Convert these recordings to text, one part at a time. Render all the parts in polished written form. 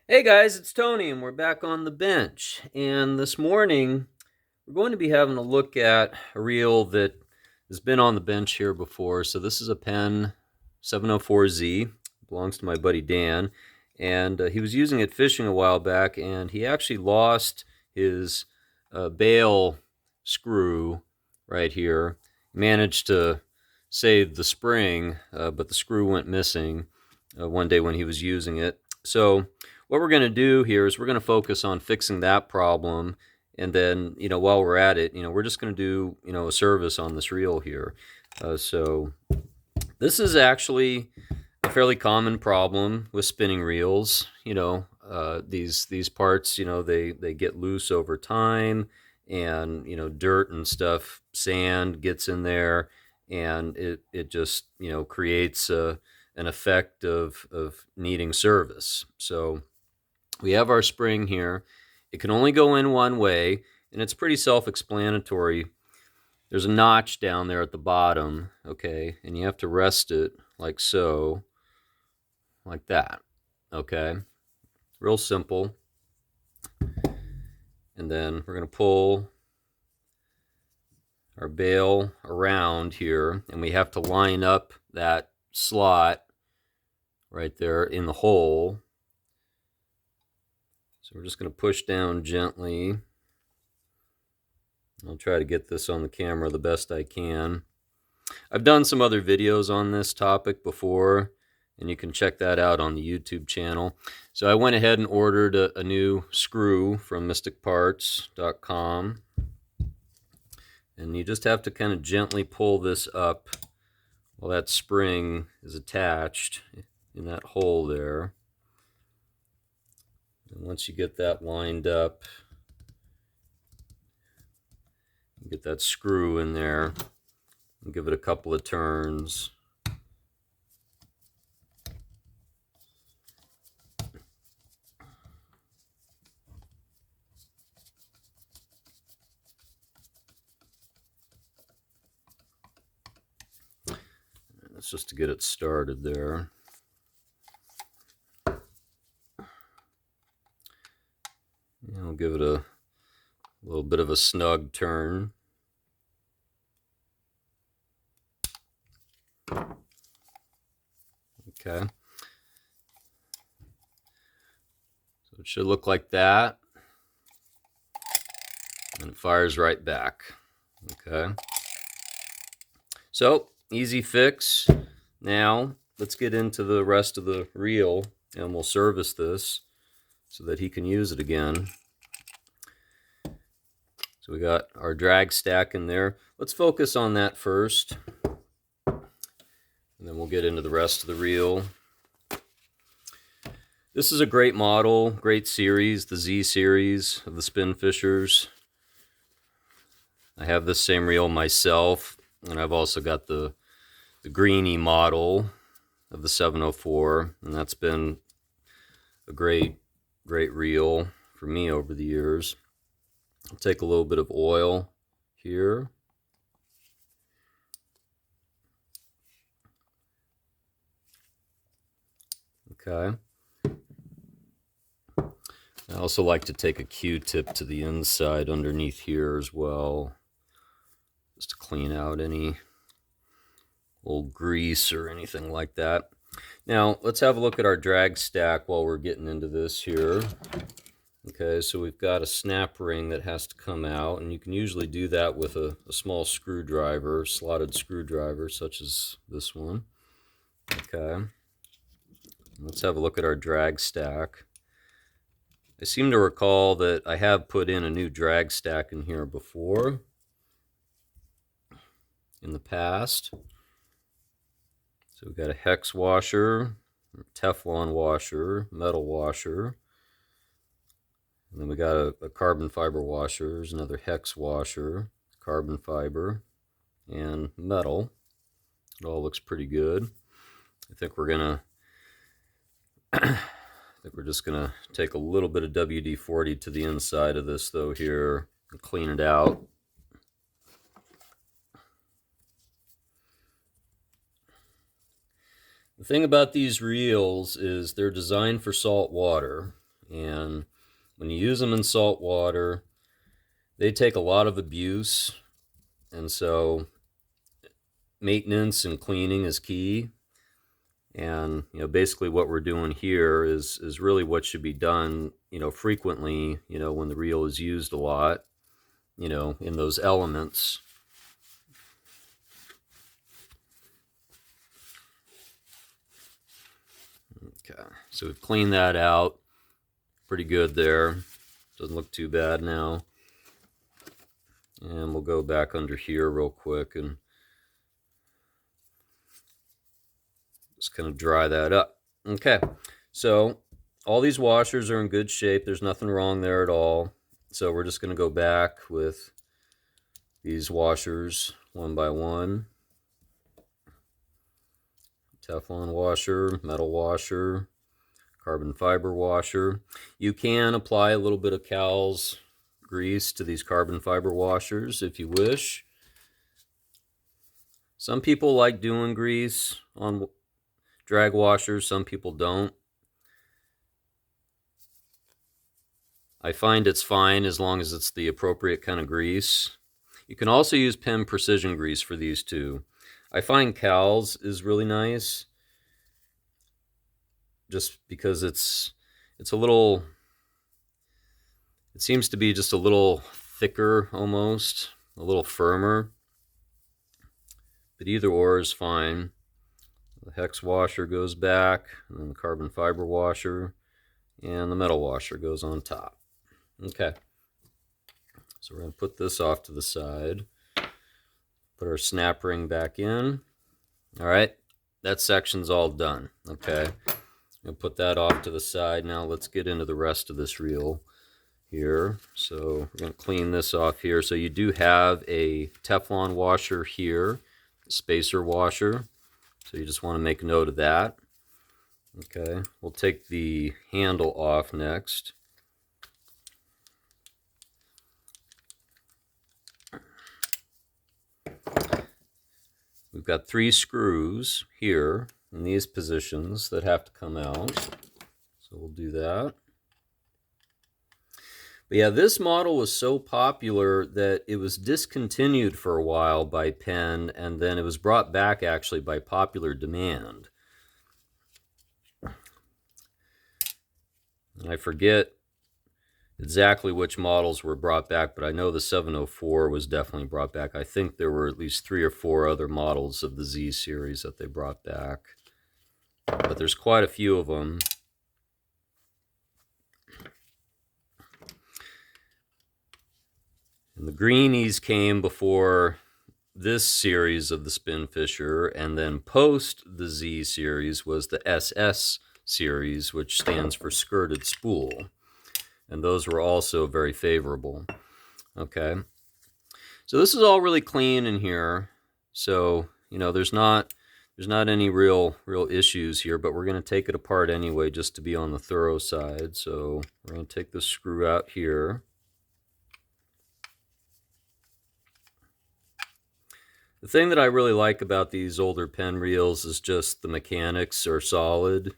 Hey guys, it's Tony, and we're back on the bench. And this morning, we're going to be having a look at a reel that has been on the bench here before. So this is a Penn 704Z, belongs to my buddy Dan, and he was using it fishing a while back, and he actually lost his bail screw right here. Managed to save the spring, but the screw went missing one day when he was using it. So what we're going to do here is we're going to focus on fixing that problem, and then while we're at it, we're just going to do a service on this reel here. So this is actually a fairly common problem with spinning reels. These parts, they get loose over time, and dirt and stuff, sand gets in there, and it just creates an effect of needing service. So we have our spring here. It can only go in one way, and it's pretty self-explanatory. There's a notch down there at the bottom, okay, and you have to rest it like so, like that, okay? Real simple. And then we're going to pull our bail around here, and we have to line up that slot right there in the hole. So we're just going to push down gently. I'll try to get this on the camera the best I can. I've done some other videos on this topic before, and you can check that out on the YouTube channel. So I went ahead and ordered a new screw from mysticparts.com. And you just have to kind of gently pull this up while that spring is attached in that hole there. And once you get that lined up, you get that screw in there and give it a couple of turns. That's just to get it started there. And I'll give it a little bit of a snug turn. Okay. So it should look like that. And it fires right back. Okay. So, easy fix. Now, let's get into the rest of the reel, and we'll service this so that he can use it again. So we got our drag stack in there. Let's focus on that first, and then we'll get into the rest of the reel. This is a great model, great series, the Z series of the Spin Fishers. I have this same reel myself, and I've also got the greeny model of the 704, and that's been a great reel for me over the years. I'll take a little bit of oil here. Okay. I also like to take a Q-tip to the inside underneath here as well, just to clean out any old grease or anything like that. Now, let's have a look at our drag stack while we're getting into this here. Okay, so we've got a snap ring that has to come out, and you can usually do that with a small screwdriver, slotted screwdriver, such as this one. Okay, let's have a look at our drag stack. I seem to recall that I have put in a new drag stack in here before in the past. So we've got a hex washer, Teflon washer, metal washer, and then we got a carbon fiber washer. There's another hex washer, carbon fiber, and metal. It all looks pretty good. I think we're just gonna take a little bit of WD-40 to the inside of this though here and clean it out. The thing about these reels is they're designed for salt water, And when you use them in salt water, they take a lot of abuse, and so maintenance and cleaning is key. And basically what we're doing here is really what should be done frequently, when the reel is used a lot, in those elements. Okay, so we've cleaned that out pretty good there. Doesn't look too bad now. And we'll go back under here real quick and just kind of dry that up. Okay, so all these washers are in good shape. There's nothing wrong there at all. So we're just going to go back with these washers one by one. Teflon washer, metal washer, carbon fiber washer. You can apply a little bit of Cal's grease to these carbon fiber washers if you wish. Some people like doing grease on drag washers, some people don't. I find it's fine as long as it's the appropriate kind of grease. You can also use Penn Precision grease for these too. I find Cal's is really nice just because it's a little, it seems to be just a little thicker almost, a little firmer. But either or is fine. The hex washer goes back, and then the carbon fiber washer, and the metal washer goes on top. Okay, so we're going to put this off to the side. Put our snap ring back in. All right, that section's all done. Okay, I'm going to put that off to the side. Now let's get into the rest of this reel here. So we're going to clean this off here. So you do have a Teflon washer here, a spacer washer. So you just want to make note of that. Okay, we'll take the handle off next. We've got 3 screws here in these positions that have to come out. So we'll do that. But yeah, this model was so popular that it was discontinued for a while by Penn, and then it was brought back actually by popular demand. And I forget exactly which models were brought back, but I know the 704 was definitely brought back. I think there were at least 3 or 4 other models of the Z series that they brought back. But there's quite a few of them. And the greenies came before this series of the Spin Fisher, and then post the Z series was the SS series, which stands for skirted spool. And those were also very favorable. Okay, so this is all really clean in here. So there's not any real issues here, but we're going to take it apart anyway just to be on the thorough side. So we're going to take this screw out here. The thing that I really like about these older Penn reels is just the mechanics are solid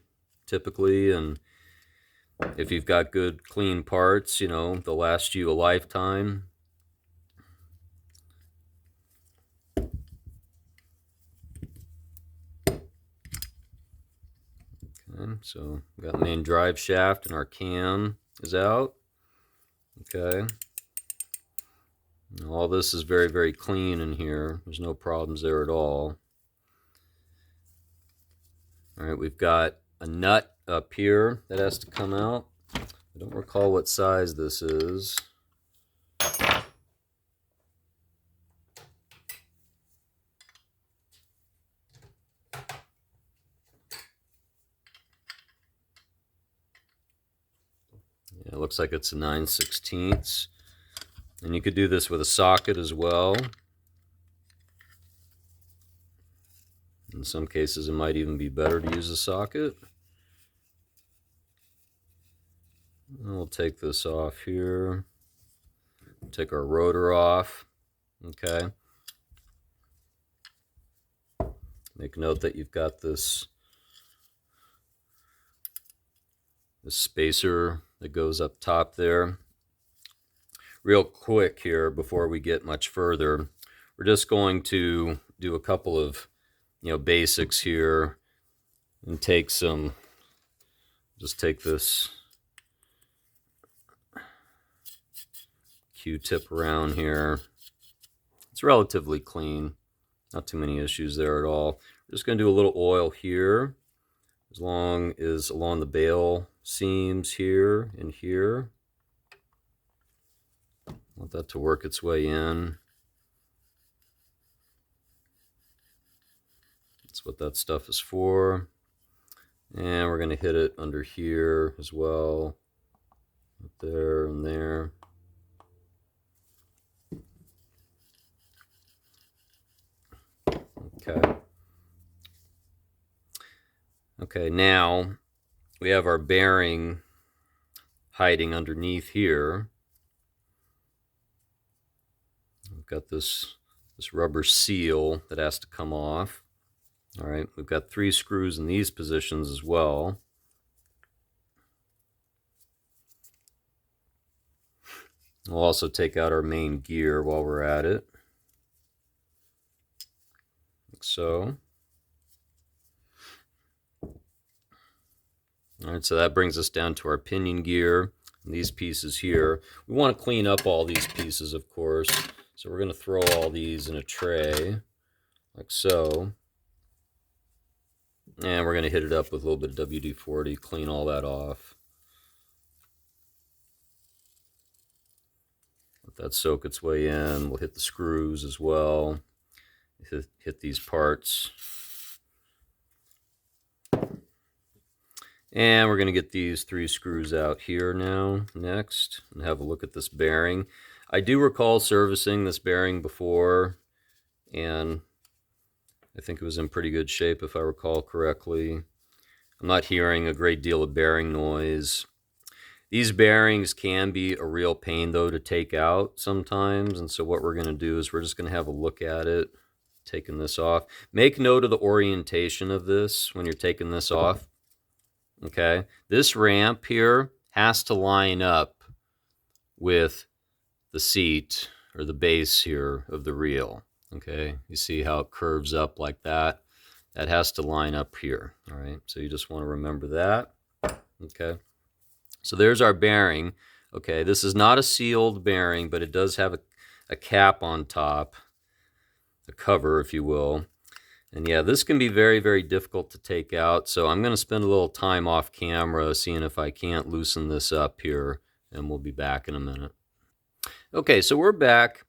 typically, and if you've got good clean parts, they'll last you a lifetime. Okay, so we got the main drive shaft and our cam is out. Okay. And all this is very clean in here. There's no problems there at all. All right, we've got a nut up here that has to come out. I don't recall what size this is. Yeah, it looks like it's a 9/16. And you could do this with a socket as well. In some cases, it might even be better to use a socket. And we'll take this off here. Take our rotor off. Okay. Make note that you've got this spacer that goes up top there. Real quick here before we get much further, we're just going to do a couple of basics here and take this Q-tip around here. It's relatively clean, not too many issues there at all. We're just going to do a little oil here along the bail seams here and here. Want that to work its way in. That's what that stuff is for. And we're going to hit it under here as well. Up there and there. Okay. Okay, now we have our bearing hiding underneath here. We've got this rubber seal that has to come off. All right, we've got 3 screws in these positions as well. We'll also take out our main gear while we're at it, like so. All right, so that brings us down to our pinion gear and these pieces here. We want to clean up all these pieces, of course. So we're going to throw all these in a tray, like so. And we're going to hit it up with a little bit of WD-40, clean all that off. Let that soak its way in. We'll hit the screws as well. Hit these parts. And we're going to get these 3 screws out here now, next, and have a look at this bearing. I do recall servicing this bearing before, and I think it was in pretty good shape if I recall correctly. I'm not hearing a great deal of bearing noise. These bearings can be a real pain, though, to take out sometimes, and so what we're going to do is we're just going to have a look at it, taking this off. Make note of the orientation of this when you're taking this off. Okay, this ramp here has to line up with the seat or the base here of the reel. Okay, you see how it curves up like that? That has to line up here. All right, so you just want to remember that. Okay, so there's our bearing. Okay, this is not a sealed bearing, but it does have a cap on top, a cover, if you will. And yeah, this can be very, very difficult to take out. So I'm going to spend a little time off camera seeing if I can't loosen this up here, and we'll be back in a minute. Okay, so we're back.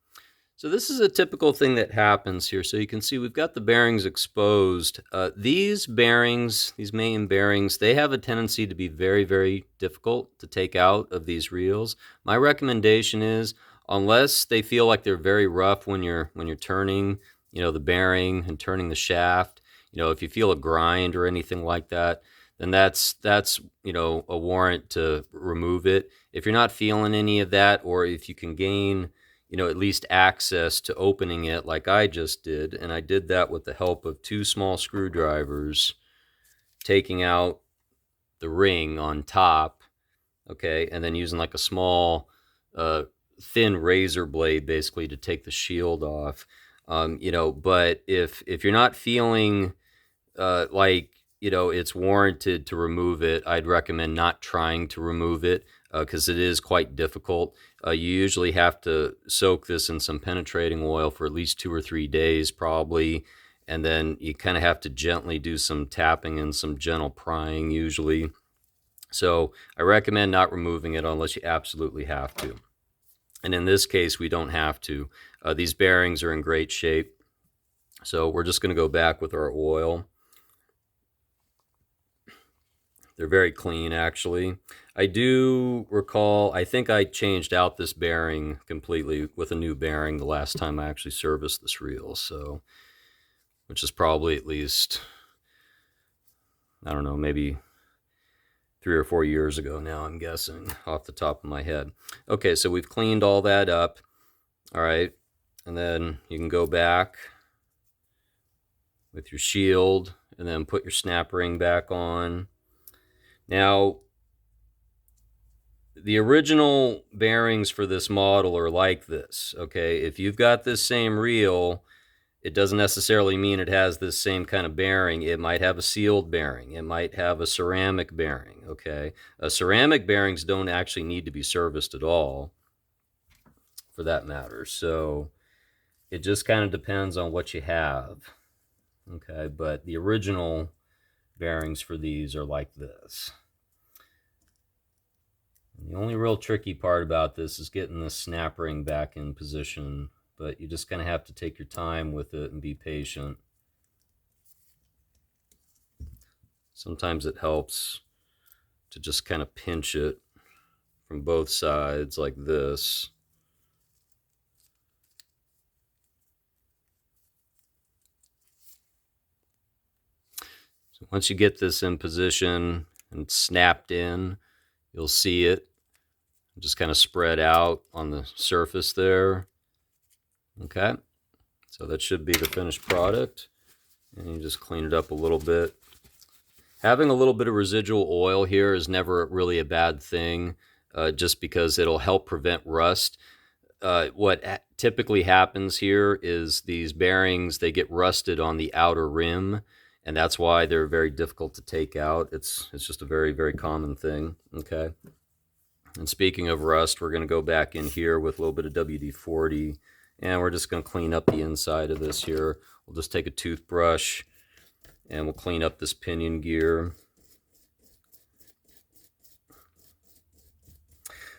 So this is a typical thing that happens here. So you can see we've got the bearings exposed. These bearings, these main bearings, they have a tendency to be very, very difficult to take out of these reels. My recommendation is, unless they feel like they're very rough when you're turning, the bearing and turning the shaft, if you feel a grind or anything like that, then that's a warrant to remove it. If you're not feeling any of that, or if you can gain at least access to opening it like I just did, and I did that with the help of 2 small screwdrivers, taking out the ring on top, okay, and then using like a small thin razor blade basically to take the shield off. But if you're not feeling like it's warranted to remove it, I'd recommend not trying to remove it because it is quite difficult. You usually have to soak this in some penetrating oil for at least 2 or 3 days probably, and then you kind of have to gently do some tapping and some gentle prying usually. So I recommend not removing it unless you absolutely have to. And in this case, we don't have to. These bearings are in great shape. So we're just going to go back with our oil. They're very clean, actually. I do recall, I think I changed out this bearing completely with a new bearing the last time I actually serviced this reel. So, which is probably at least, I don't know, maybe 3 or 4 years ago now, I'm guessing, off the top of my head. Okay, so we've cleaned all that up. All right, and then you can go back with your shield and then put your snap ring back on. Now, the original bearings for this model are like this, okay? If you've got this same reel, it doesn't necessarily mean it has this same kind of bearing. It might have a sealed bearing. It might have a ceramic bearing, okay? Ceramic bearings don't actually need to be serviced at all, for that matter. So it just kind of depends on what you have, okay? But the original bearings for these are like this. And the only real tricky part about this is getting the snap ring back in position, but you just kind of have to take your time with it and be patient. Sometimes it helps to just kind of pinch it from both sides like this. So once you get this in position and snapped in, you'll see it just kind of spread out on the surface there. Okay, so that should be the finished product. And you just clean it up a little bit. Having a little bit of residual oil here is never really a bad thing, just because it'll help prevent rust. What typically happens here is these bearings, they get rusted on the outer rim, and that's why they're very difficult to take out. It's just a very, very common thing, okay? And speaking of rust, we're going to go back in here with a little bit of WD-40, and we're just going to clean up the inside of this here. We'll just take a toothbrush, and we'll clean up this pinion gear.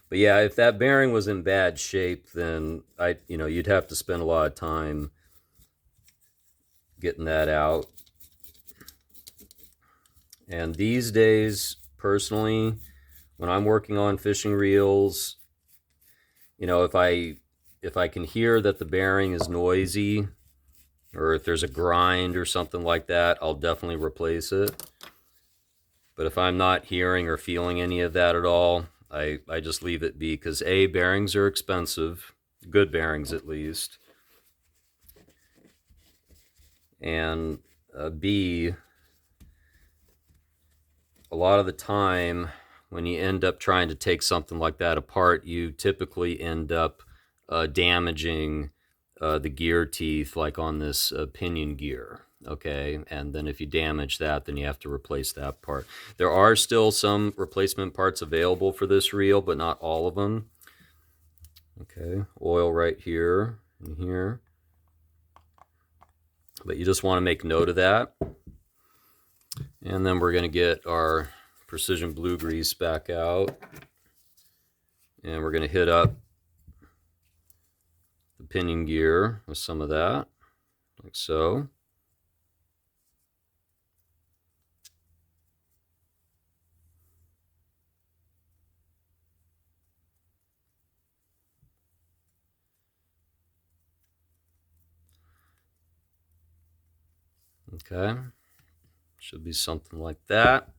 But yeah, if that bearing was in bad shape, then you'd have to spend a lot of time getting that out. And these days, personally, when I'm working on fishing reels, if I can hear that the bearing is noisy, or if there's a grind or something like that, I'll definitely replace it. But if I'm not hearing or feeling any of that at all, I just leave it be, because A, bearings are expensive, good bearings at least, and B, a lot of the time when you end up trying to take something like that apart, you typically end up damaging the gear teeth, like on this pinion gear, okay? And then if you damage that, then you have to replace that part. There are still some replacement parts available for this reel, but not all of them. Okay, oil right here and here. But you just want to make note of that. And then we're going to get our precision blue grease back out. And we're going to hit up the pinion gear with some of that, like so. Okay, should be something like that.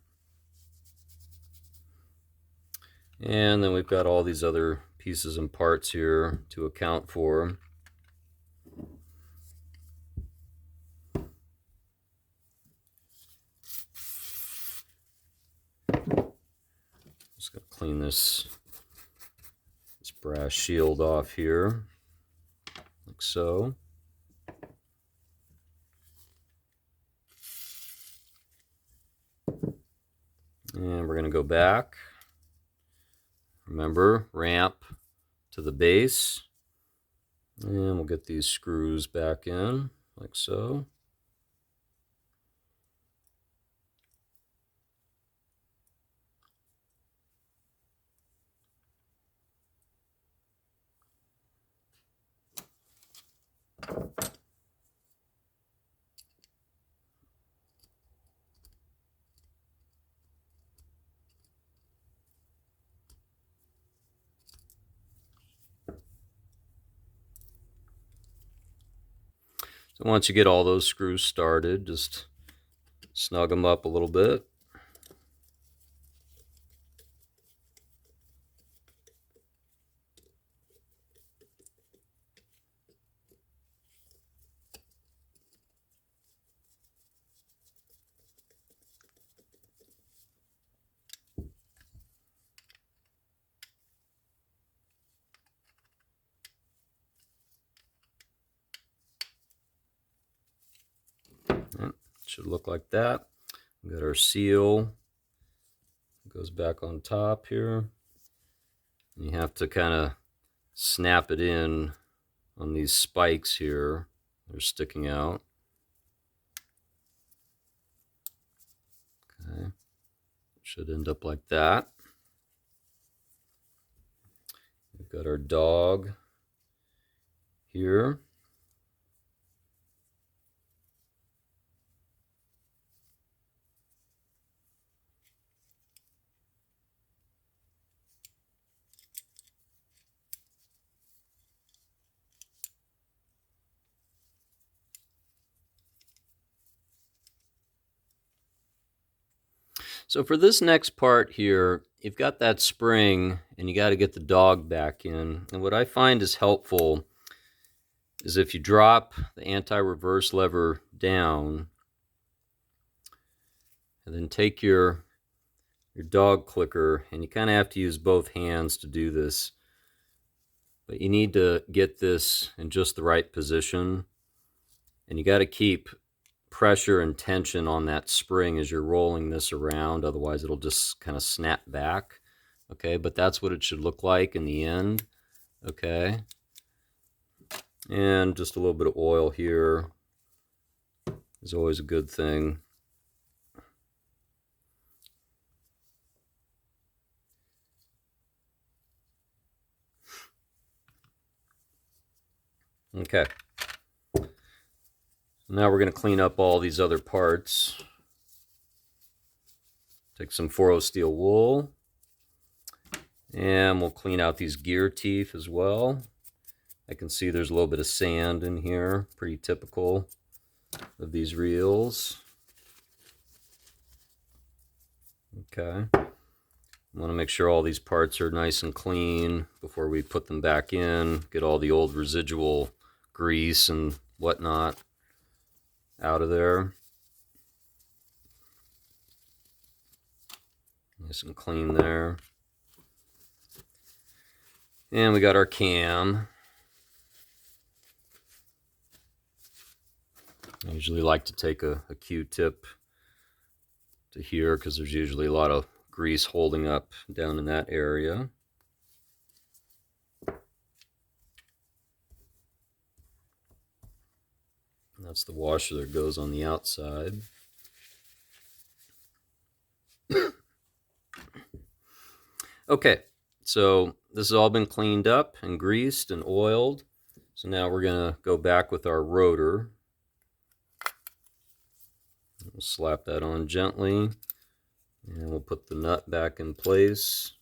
And then we've got all these other pieces and parts here to account for. Just gonna clean this brass shield off here, like so. And we're going to go back. Remember, ramp to the base. And we'll get these screws back in, like so. So once you get all those screws started, just snug them up a little bit. should look like that. We got our seal. It goes back on top here. And you have to kind of snap it in on these spikes here. They're sticking out. Okay. Should end up like that. We've got our dog here. So for this next part here, you've got that spring and you got to get the dog back in. And what I find is helpful is if you drop the anti-reverse lever down and then take your dog clicker, and you kind of have to use both hands to do this, but you need to get this in just the right position, and you got to keep pressure and tension on that spring as you're rolling this around, otherwise it'll just kind of snap back. Okay, but that's what it should look like in the end. Okay, and just a little bit of oil here is always a good thing. Okay, now we're going to clean up all these other parts. Take some 4-0 steel wool, and we'll clean out these gear teeth as well. I can see there's a little bit of sand in here, pretty typical of these reels. Okay, I want to make sure all these parts are nice and clean before we put them back in, get all the old residual grease and whatnot out of there. Nice and clean there. And we got our cam. I usually like to take a Q-tip to here because there's usually a lot of grease holding up down in that area. And that's the washer that goes on the outside. Okay, so this has all been cleaned up and greased and oiled. So now we're going to go back with our rotor. We'll slap that on gently, and we'll put the nut back in place.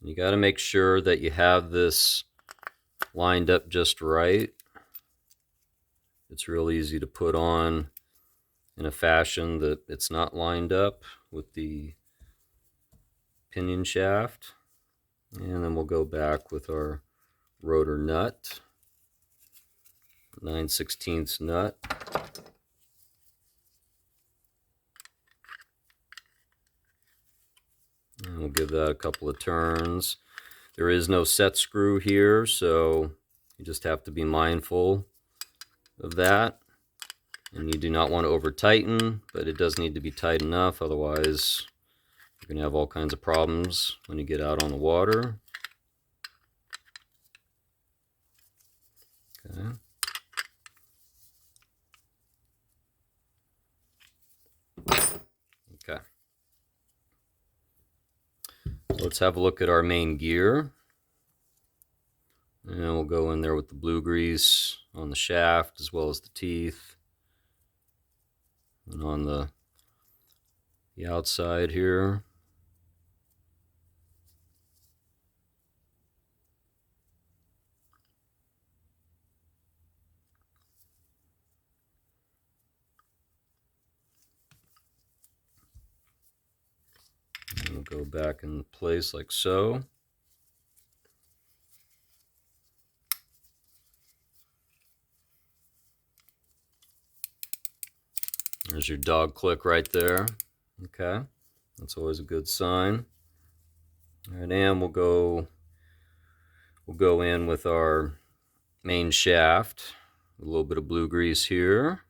You got to make sure that you have this lined up just right. It's real easy to put on in a fashion that it's not lined up with the pinion shaft. And then we'll go back with our rotor nut, 9/16 nut. And we'll give that a couple of turns. There is no set screw here, so you just have to be mindful of that. And you do not want to over tighten, but it does need to be tight enough, otherwise you're going to have all kinds of problems when you get out on the water. Okay. Okay. So let's have a look at our main gear. And we'll go in there with the blue grease on the shaft as well as the teeth. And on the outside here. And we'll go back in place like so. There's your dog click right there. Okay, that's always a good sign. All right, and we'll go in with our main shaft. A little bit of blue grease here.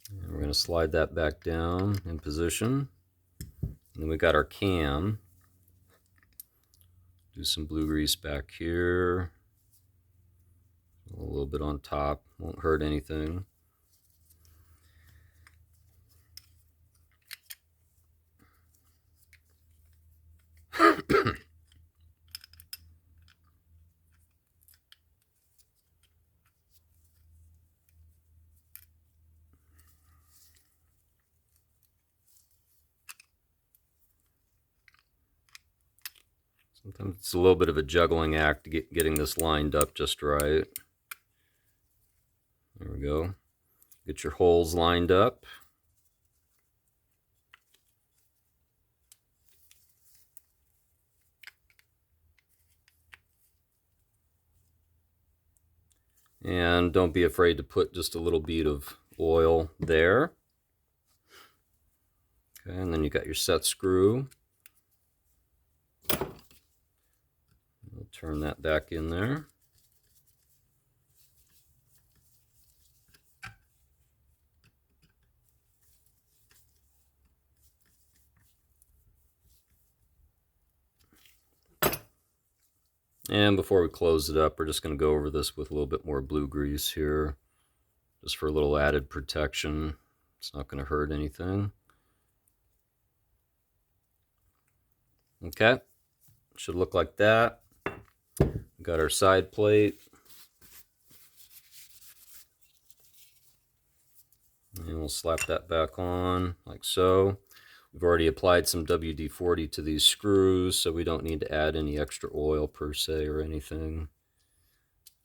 And we're going to slide that back down in position. And then we got our cam. Do some blue grease back here. A little bit on top, won't hurt anything. Sometimes it's a little bit of a juggling act getting this lined up just right. There we go. Get your holes lined up. And don't be afraid to put just a little bead of oil there. Okay, and then you got your set screw. We'll turn that back in there. And before we close it up, we're just going to go over this with a little bit more blue grease here, just for a little added protection. It's not going to hurt anything. Okay, should look like that. We got our side plate. And we'll slap that back on like so. We've already applied some WD-40 to these screws, so we don't need to add any extra oil per se or anything.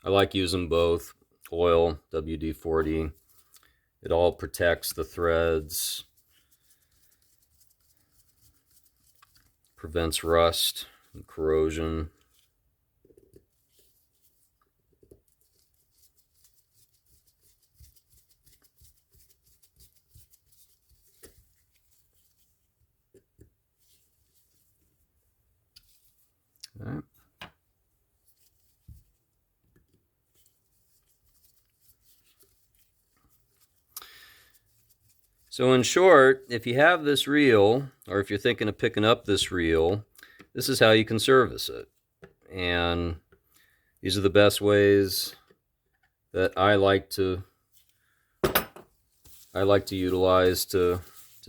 I like using both oil, WD-40. It all protects the threads, prevents rust and corrosion. All right. So in short, if you have this reel, or if you're thinking of picking up this reel, this is how you can service it. And these are the best ways that I like to utilize to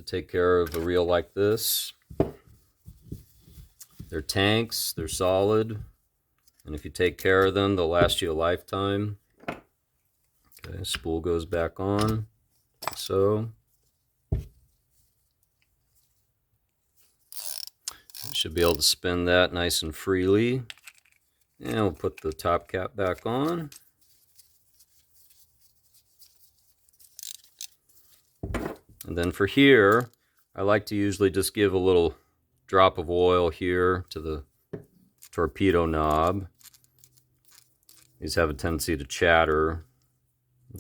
take care of a reel like this. They're tanks, they're solid, and if you take care of them, they'll last you a lifetime. Okay, spool goes back on, so. You should be able to spin that nice and freely. And we'll put the top cap back on. And then for here, I like to usually just give a little drop of oil here to the torpedo knob. These have a tendency to chatter.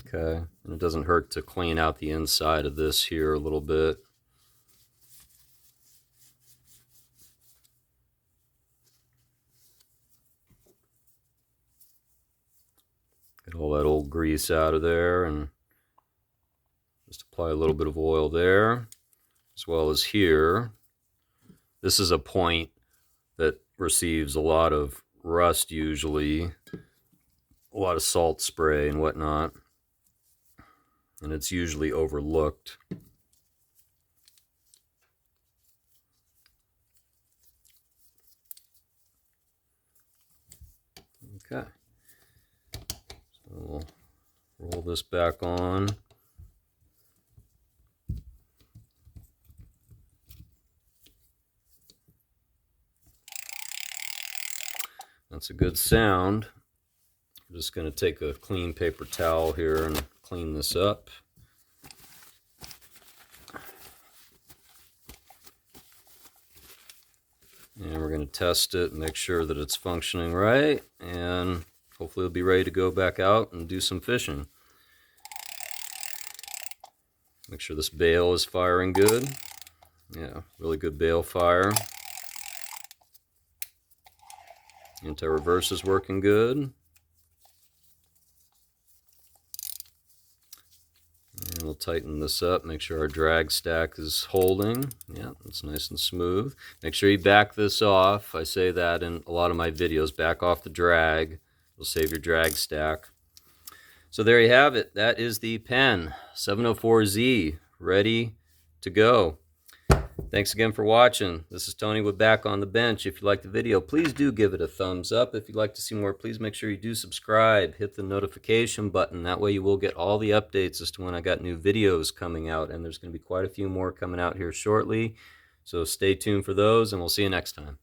Okay, and it doesn't hurt to clean out the inside of this here a little bit. Get all that old grease out of there, and just apply a little bit of oil there, as well as here. This is a point that receives a lot of rust usually, a lot of salt spray and whatnot, and it's usually overlooked. Okay, so we'll roll this back on. That's a good sound. I'm just going to take a clean paper towel here and clean this up. And we're going to test it and make sure that it's functioning right, and hopefully it'll be ready to go back out and do some fishing. Make sure this bail is firing good. Yeah, really good bail fire. Anti-reverse is working good. And we'll tighten this up, make sure our drag stack is holding. Yeah, it's nice and smooth. Make sure you back this off. I say that in a lot of my videos. Back off the drag. It'll save your drag stack. So there you have it. That is the Penn 704Z ready to go. Thanks again for watching. This is Tony with Back on the Bench. If you liked the video, please do give it a thumbs up. If you'd like to see more, please make sure you do subscribe. Hit the notification button. That way you will get all the updates as to when I got new videos coming out. And there's going to be quite a few more coming out here shortly. So stay tuned for those, and we'll see you next time.